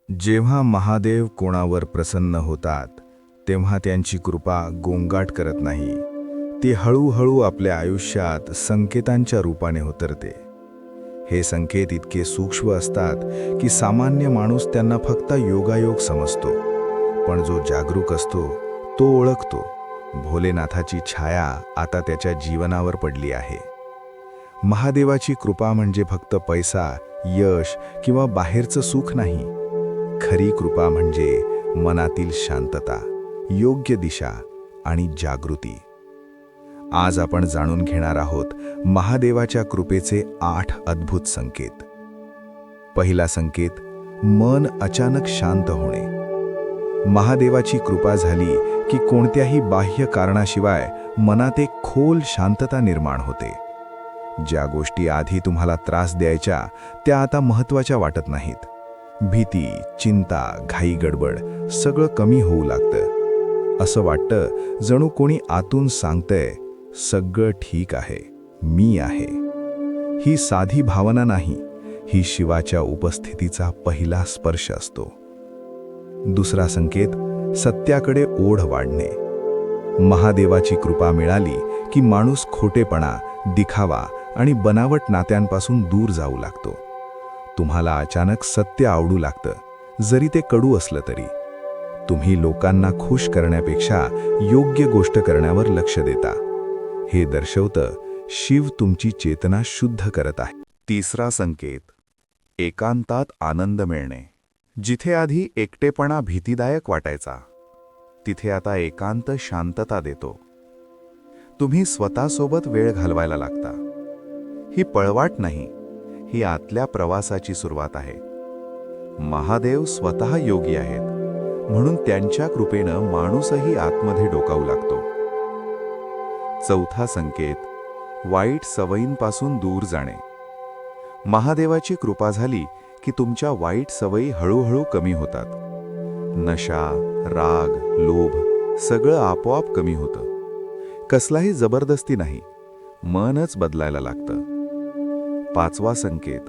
जेव्हा महादेव कोणावर प्रसन्न होतात तेव्हा त्यांची कृपा गोंगाट करत नाही, ती हळूहळू आपल्या आयुष्यात संकेतांच्या रूपाने उतरते. हे संकेत इतके सूक्ष्म असतात की सामान्य माणूस त्यांना फक्त योगायोग समजतो, पण जो जागरूक असतो तो ओळखतो भोलेनाथाची छाया आता त्याच्या जीवनावर पडली आहे. महादेवाची कृपा म्हणजे फक्त पैसा, यश किंवा बाहेरचं सुख नाही. खरी कृपा म्हणजे मनातील शांतता, योग्य दिशा आणि जागृती. आज आपण जाणून घेणार आहोत महादेवाच्या कृपेचे 8 अद्भुत संकेत. पहिला संकेत, मन अचानक शांत होणे. महादेवाची कृपा झाली की कोणत्याही बाह्य कारणाशिवाय मनात एक खोल शांतता निर्माण होते. ज्या गोष्टी आधी तुम्हाला त्रास द्यायच्या त्या आता महत्त्वाच्या वाटत नाहीत. भीती, चिंता, घाई गडबड सगळं कमी होऊ लागतं. असं वाटतं जणू कोणी आतून सांगतंय, सगळं ठीक आहे, मी आहे. ही साधी भावना नाही, ही शिवाच्या उपस्थितीचा पहिला स्पर्श असतो. दुसरा संकेत, सत्याकडे ओढ वाढणे. महादेवाची कृपा मिळाली की माणूस खोटेपणा, दिखावा आणि बनावट नात्यांपासून दूर जाऊ लागतो. तुम्हाला अचानक सत्य आवडू लागतं, जरी ते कडू असलं तरी. तुम्ही लोकांना खुश करण्यापेक्षा योग्य गोष्ट करण्यावर लक्ष देता. हे दर्शवतं शिव तुमची चेतना शुद्ध करत आहे. तिसरा संकेत, एकांतात आनंद मिळणे. जिथे आधी एकटेपणा भीतीदायक वाटायचा, तिथे आता एकांत शांतता देतो. तुम्ही स्वतःसोबत वेळ घालवायला लागता. ही पळवाट नाही, ही आतल्या प्रवासाची सुरुवात आहे. महादेव स्वतः योगी आहेत, म्हणून त्यांच्या कृपेनं माणूसही आतमध्ये डोकावू लागतो. चौथा संकेत, वाईट सवयींपासून दूर जाणे. महादेवाची कृपा झाली की तुमच्या वाईट सवयी हळूहळू कमी होतात. नशा, राग, लोभ सगळं आपोआप कमी होतं. कसलाही जबरदस्ती नाही, मनच बदलायला लागतं. पाचवा संकेत,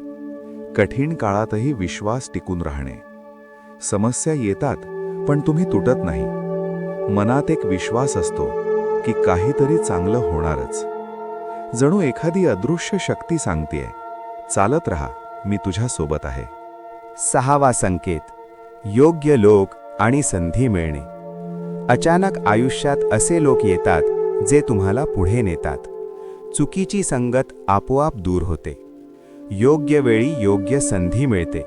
कठीण काळातही विश्वास टिकून राहणे. समस्या येतात पण तुम्ही तुटत नाही. मनात एक विश्वास असतो की काहीतरी चांगलं होणारच. जणू एखादी अदृश्य शक्ती सांगतेय, चालत राहा, मी तुझ्या सोबत आहे. सहावा संकेत, योग्य लोक आणि संधी मिळणे. अचानक आयुष्यात असे लोक येतात जे तुम्हाला पुढे नेतात. चुकीची संगत आपोआप दूर होते. योग्य वेळी योग्य संधी मिळते.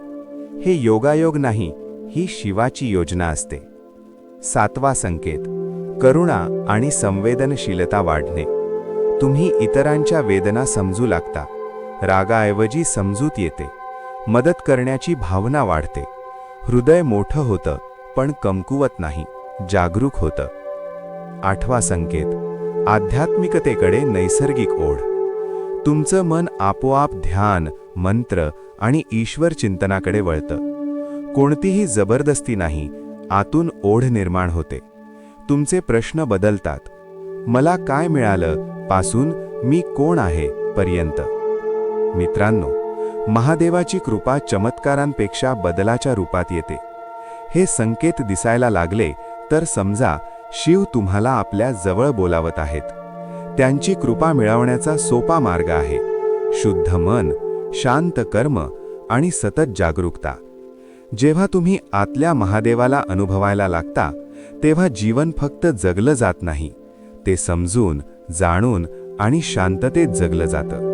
हे योगायोग नाही, ही शिवाची योजना असते. सातवा संकेत, करुणा आणि संवेदनशीलता वाढणे. तुम्ही इतरांच्या वेदना समजू लागता. रागाऐवजी समजूत येते. मदत करण्याची भावना वाढते. हृदय मोठं होतं पण कमकुवत नाही, जागरूक होतं. आठवा संकेत, आध्यात्मिकतेकडे नैसर्गिक ओढ. तुमचं मन आपोआप ध्यान, मंत्र आणि ईश्वर चिंतनाकडे वळतं. कोणतीही जबरदस्ती नाही, आतून ओढ निर्माण होते. तुमचे प्रश्न बदलतात. मला काय मिळालं पासून मी कोण आहे पर्यंत. मित्रांनो, महादेवाची कृपा चमत्कारांपेक्षा बदलाच्या रूपात येते. हे संकेत दिसायला लागले तर समजा शिव तुम्हाला आपल्या जवळ बोलावत आहेत. त्यांची कृपा मिळवण्याचा सोपा मार्ग आहे शुद्ध मन, शांत कर्म आणि सतत जागरूकता. जेव्हा तुम्ही आतल्या महादेवाला अनुभवायला लागता तेव्हा जीवन फक्त जगलं जात नाही, ते समजून, जाणून आणि शांततेत जगलं जातं.